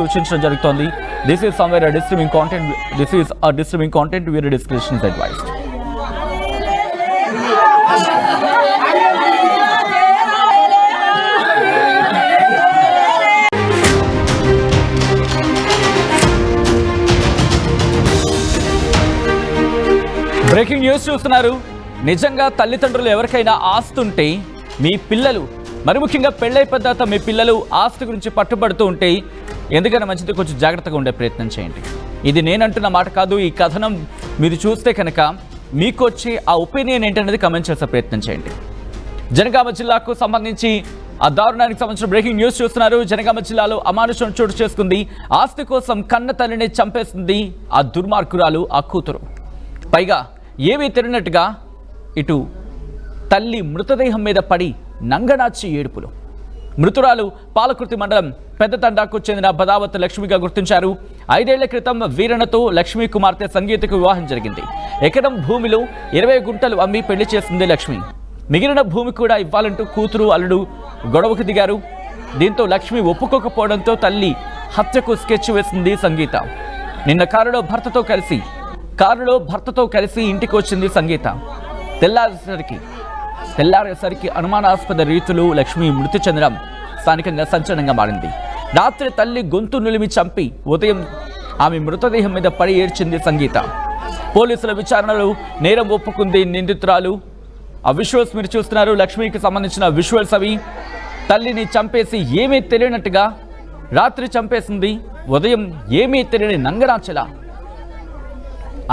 సూచించడం జరుగుతోంది. This is somewhere a disturbing content. This is a disturbing content where discretion is advised. Breaking news చూస్తున్నారు. నిజంగా తల్లిదండ్రులు ఎవరికైనా ఆస్తుంటే మీ పిల్లలు, మరి ముఖ్యంగా పెళ్ళైపోయిన తర్వాత మీ పిల్లలు ఆస్తి గురించి పట్టుబడుతూ ఉంటే ఎందుకైనా మంచిది కొంచెం జాగ్రత్తగా ఉండే ప్రయత్నం చేయండి. ఇది నేనంటున్న మాట కాదు. ఈ కథనం మీరు చూస్తే కనుక మీకు వచ్చి ఆ ఒపీనియన్ ఏంటనేది కమెంట్ చేసే ప్రయత్నం చేయండి. జనగామ జిల్లాకు సంబంధించి ఆ దారుణానికి సంబంధించిన బ్రేకింగ్ న్యూస్ చూస్తున్నారు. జనగామ జిల్లాలో అమానుషం చోటు చేసుకుంది. ఆస్తి కోసం కన్న తల్లిని చంపేస్తుంది ఆ దుర్మార్గురాలు, ఆ కూతురు. పైగా ఏమీ తెలియనట్టుగా ఇటు తల్లి మృతదేహం మీద పడి నంగనాచి ఏడుపులు. మృతురాలు పాలకుర్తి మండలం పెద్ద తండాకు చెందిన బదావత్ లక్ష్మిగా గుర్తించారు. 5 ఏళ్ల క్రితం వీరణతో లక్ష్మీ కుమార్తె సంగీతకు వివాహం జరిగింది. ఎకరం భూమిలో 20 గుంటలు అమ్మి పెళ్లి చేసింది లక్ష్మి. మిగిలిన భూమి కూడా ఇవ్వాలంటూ కూతురు అల్లుడు గొడవకు దిగారు. దీంతో లక్ష్మి ఒప్పుకోకపోవడంతో తల్లి హత్యకు స్కెచ్ వేసింది సంగీత. నిన్న కారులో భర్తతో కలిసి ఇంటికి వచ్చింది సంగీత. తెల్లారేసరికి అనుమానాస్పద రీతిలో లక్ష్మి మృతి చెందడం స్థానికంగా సంచలనంగా మారింది. రాత్రి తల్లి గొంతు నులిమి చంపి ఉదయం ఆమె మృతదేహం మీద పడి ఏడ్చింది సంగీత. పోలీసుల విచారణలో నేరం ఒప్పుకుంది నిందితురాలు. ఆ విజువల్స్ మీరు చూస్తున్నారు. లక్ష్మికి సంబంధించిన విజువల్స్ అవి. తల్లిని చంపేసి ఏమీ తెలియనట్టుగా రాత్రి చంపేసింది. ఉదయం ఏమీ తెలియని నంగరాచల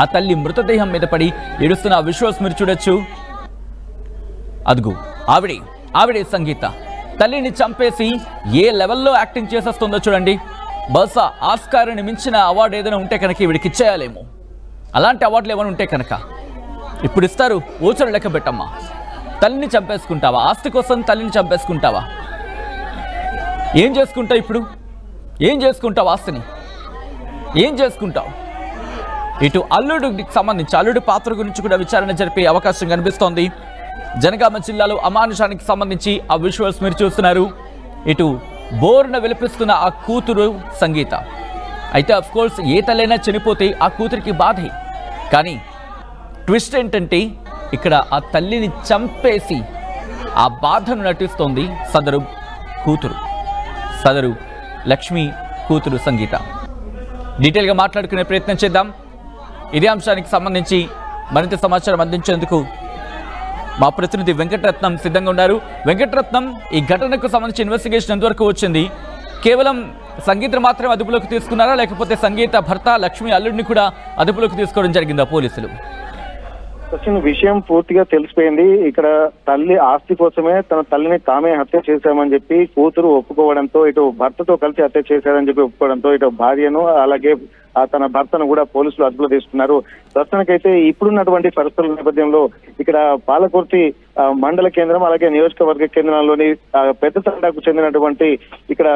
ఆ తల్లి మృతదేహం మీద పడి ఏడుస్తున్న ఆ విజువల్స్ మీరు చూడొచ్చు. అదుగు ఆవిడే సంగీత. తల్లిని చంపేసి ఏ లెవెల్లో యాక్టింగ్ చేసేస్తుందో చూడండి. బహుశా ఆస్కార్ని మించిన అవార్డు ఏదైనా ఉంటే కనుక వీడికి ఇచ్చేయాలేమో. అలాంటి అవార్డులు ఏమైనా ఉంటే కనుక ఇప్పుడు ఇస్తారు. ఓచరు లెక్క పెట్టమ్మా. తల్లిని చంపేసుకుంటావా? ఆస్తి కోసం తల్లిని చంపేసుకుంటావా? ఏం చేసుకుంటావు ఇప్పుడు? ఏం చేసుకుంటావు? ఆస్తిని ఏం చేసుకుంటావు? ఇటు అల్లుడికి సంబంధించి అల్లుడి పాత్ర గురించి కూడా విచారణ జరిపే అవకాశం కనిపిస్తోంది. జనగామ జిల్లాలో అమానుషానికి సంబంధించి ఆ విజువల్స్ మీరు చూస్తున్నారు. ఇటు బోర్న విలిపిస్తున్న ఆ కూతురు సంగీత. అయితే అఫ్ కోర్స్ ఏ తల్లైనా చనిపోతే ఆ కూతురికి బాధే. కానీ ట్విస్ట్ ఏంటంటే ఇక్కడ ఆ తల్లిని చంపేసి ఆ బాధను నటిస్తోంది సదరు లక్ష్మి కూతురు సంగీత. డీటెయిల్గా మాట్లాడుకునే ప్రయత్నం చేద్దాం. ఇదే అంశానికి సంబంధించి మరింత సమాచారం అందించేందుకు మా ప్రతినిధి వెంకటరత్నం సిద్ధంగా ఉన్నారు. వెంకటరత్నం, ఈ ఘటనకు సంబంధించి ఇన్వెస్టిగేషన్ ఎంతవరకు వచ్చింది? కేవలం సంగీత మాత్రమే అదుపులోకి తీసుకున్నారా, లేకపోతే సంగీత భర్త లక్ష్మి అల్లుడిని కూడా అదుపులోకి తీసుకోవడం జరిగిందా పోలీసులు? విషయం పూర్తిగా తెలిసిపోయింది. ఇక్కడ తల్లి ఆస్తి కోసమే తన తల్లిని తామే హత్య చేశామని చెప్పి కూతురు ఒప్పుకోవడంతో, ఇటు భర్తతో కలిసి హత్య చేశారని చెప్పి ఒప్పుకోవడంతో ఇటు భార్యను అలాగే తన భర్తను కూడా పోలీసులు అదుపులో తీసుకున్నారు. ప్రస్తుతానికైతే ఇప్పుడున్నటువంటి పరిస్థితుల నేపథ్యంలో ఇక్కడ పాలకుర్తి మండల కేంద్రం అలాగే నియోజకవర్గ కేంద్రంలోని పెద్ద తండాకు చెందినటువంటి ఇక్కడ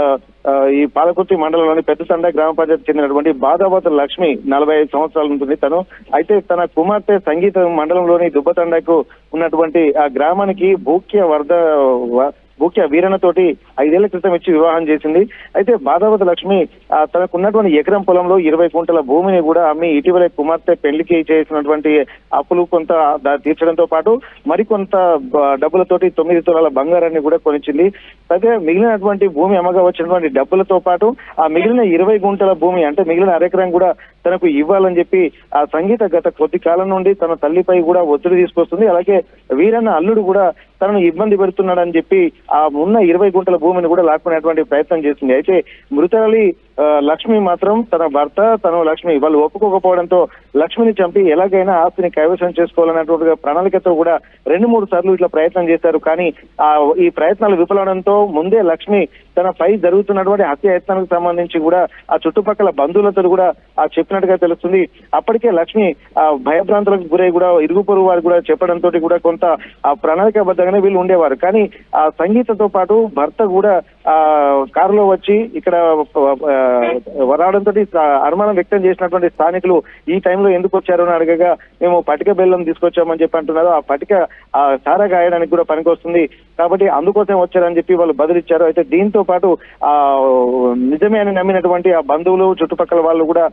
ఈ పాలకుర్తి మండలంలోని పెద్ద తండా గ్రామ పంచాయతీ చెందినటువంటి బాదావత్ లక్ష్మి 45 సంవత్సరాలు ఉంటుంది తను. అయితే తన కుమార్తె సంగీత మండలంలోని దుబ్బతండాకు ఉన్నటువంటి ఆ గ్రామానికి భూక్య వీరణతోటి 5 ఏళ్ల క్రితం ఇచ్చి వివాహం చేసింది. అయితే బాదావత్ లక్ష్మి తనకున్నటువంటి ఎకరం పొలంలో 20 గుంటల భూమిని కూడా అమ్మి ఇటీవల కుమార్తె పెళ్లికి చేసినటువంటి అప్పులు కొంత తీర్చడంతో పాటు మరికొంత డబ్బులతోటి 9 తులాల బంగారాన్ని కూడా కొనిచ్చింది. అయితే మిగిలినటువంటి భూమి అమ్మగా వచ్చినటువంటి డబ్బులతో పాటు ఆ మిగిలిన 20 గుంటల భూమి అంటే మిగిలిన అరెకరం కూడా తనకు ఇవ్వాలని చెప్పి ఆ సంగీత గత కొద్ది కాలం నుండి తన తల్లిపై కూడా ఒత్తిడి తీసుకొస్తుంది. అలాగే వీరన్న అల్లుడు కూడా తనను ఇబ్బంది పెడుతున్నాడని చెప్పి ఆ ఉన్న 20 గుంటల భూమిని కూడా లాక్కునేటువంటి ప్రయత్నం చేసింది. అయితే మృతురాలి లక్ష్మి మాత్రం తన భర్త లక్ష్మి వాళ్ళు ఒప్పుకోకపోవడంతో లక్ష్మిని చంపి ఎలాగైనా ఆస్తిని కైవసం చేసుకోవాలన్నటువంటి ప్రణాళికతో కూడా 2-3 సార్లు ఇట్లా ప్రయత్నం చేశారు. కానీ ఈ ప్రయత్నాలు విఫలవడంతో ముందే లక్ష్మి తనపై జరుగుతున్నటువంటి హత్యాయత్నానికి సంబంధించి కూడా ఆ చుట్టుపక్కల బంధువులతో కూడా చెప్పినట్టుగా తెలుస్తుంది. అప్పటికే లక్ష్మి భయభ్రాంతులకు గురై కూడా ఇరుగు పొరుగు వారు కూడా చెప్పడంతో కూడా కొంత ప్రణాళికాబద్ధంగానే వీళ్ళు ఉండేవారు. కానీ ఆ సంగీతతో పాటు భర్త కూడా కారులో వచ్చి ఇక్కడ రావడంతో అనుమానం వ్యక్తం చేసినటువంటి స్థానికులు ఈ టైంలో ఎందుకు వచ్చారు అని అడగగా మేము పటిక బెల్లం తీసుకొచ్చామని చెప్పి అంటున్నారు. ఆ పటిక సారా గాయడానికి కూడా పనికొస్తుంది. కాబట్టి అందుకోసం వచ్చారని చెప్పి వాళ్ళు బదిలిచ్చారు. అయితే దీంతో పాటు నిజమే అని నమ్మినటువంటి ఆ బంధువులు చుట్టుపక్కల వాళ్ళు కూడా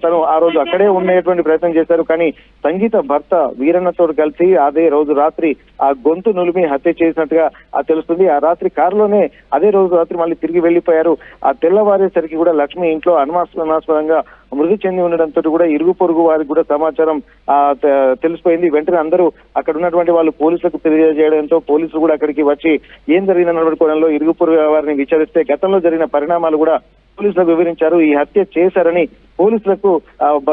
తను ఆ రోజు అక్కడే ఉండేటువంటి ప్రయత్నం చేశారు. కానీ సంగీత భర్త వీరన్నతో కలిసి అదే రోజు రాత్రి ఆ గొంతు నులిమి హత్య చేసినట్టుగా తెలుస్తుంది. ఆ రాత్రి కారులోనే అదే రోజు రాత్రి మళ్ళీ తిరిగి వెళ్లిపోయారు. ఆ తెల్లవారేసరికి కూడా లక్ష్మి ఇంట్లో అనుమానాస్పదంగా మృతి చెంది ఉండడంతో కూడా ఇరుగు పొరుగు వారికి కూడా సమాచారం తెలిసిపోయింది. వెంటనే అందరూ అక్కడ ఉన్నటువంటి వాళ్ళు పోలీసులకు తెలియజేయడంతో పోలీసులు కూడా అక్కడికి వచ్చి ఏం జరిగిందన్నటువంటి కోణంలో ఇరుగు పొరుగు వారిని విచారిస్తే గతంలో జరిగిన పరిణామాలు కూడా పోలీసులకు వివరించారు. ఈ హత్య చేశారని పోలీసులకు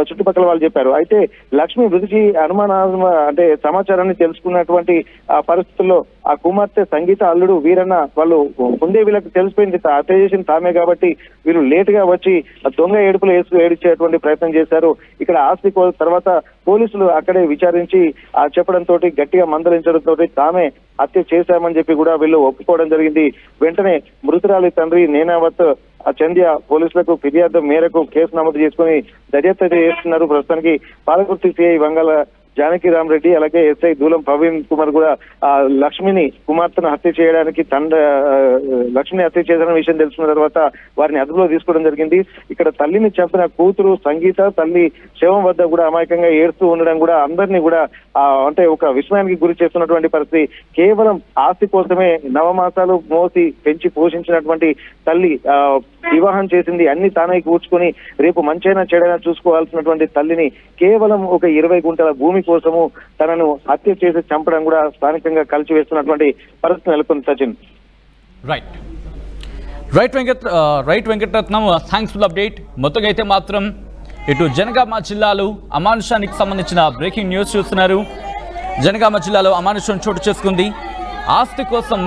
చుట్టుపక్కల వాళ్ళు చెప్పారు. అయితే లక్ష్మి మృతికి అంటే సమాచారాన్ని తెలుసుకున్నటువంటి పరిస్థితుల్లో ఆ కుమార్తె సంగీత అల్లుడు వీరన్న వాళ్ళు ముందే వీళ్ళకి తెలిసిపోయింది హత్య చేసిన తామే కాబట్టి వీళ్ళు లేట్ గా వచ్చి దొంగ ఏడుపులు ఏడిచేటువంటి ప్రయత్నం చేశారు. ఇక్కడ ఆస్తి తర్వాత పోలీసులు అక్కడే విచారించి చెప్పడంతో గట్టిగా మందలించడంతో తామే హత్య చేశామని చెప్పి కూడా వీళ్ళు ఒప్పుకోవడం జరిగింది. వెంటనే మృతురాలి తండ్రి నేనావత్ చంద్య పోలీసులకు ఫిర్యాదు మేరకు కేసు నమోదు చేసుకుని దర్యాప్తు చేస్తున్నారు. ప్రస్తుతానికి పాలకుర్తి సిఐ వంగల జానకిరామ్ రెడ్డి అలాగే ఎస్ఐ దూలం ప్రవీణ్ కుమార్ కూడా లక్ష్మిని కుమార్తెను హత్య చేయడానికి లక్ష్మిని హత్య చేసిన విషయం తెలుసుకున్న తర్వాత వారిని అదుపులో తీసుకోవడం జరిగింది. ఇక్కడ తల్లిని చంపిన కూతురు సంగీత తల్లి శవం వద్ద కూడా అమాయకంగా ఏడుస్తూ ఉండడం కూడా అందరినీ కూడా అంటే ఒక విస్మయానికి గురి చేస్తున్నటువంటి పరిస్థితి. కేవలం ఆస్తి కోసమే నవమాసాలు మోసి పెంచి పోషించినటువంటి తల్లి వివాహం చేసింది అన్ని తానే కూర్చుకొని రేపు మంచైనా చెడైనా చూసుకోవాల్సినటువంటి తల్లిని కేవలం ఒక 20 గుంటల భూమి కోసము తనను హత్య చేసి చంపడం కూడా స్థానికంగా కలిసివేస్తున్నటువంటి పరిస్థితి నెలకొంది. Sachin. Right Venkataratnam, thanks for update. మొత్తంగా అయితే మాత్రం ఇటు జనగామ జిల్లాలో అమానుషానికి సంబంధించిన బ్రేకింగ్ న్యూస్ చూస్తున్నారు. జనగామ జిల్లాలో అమానుషం చోటు చేసుకుంది. ఆస్తి కోసం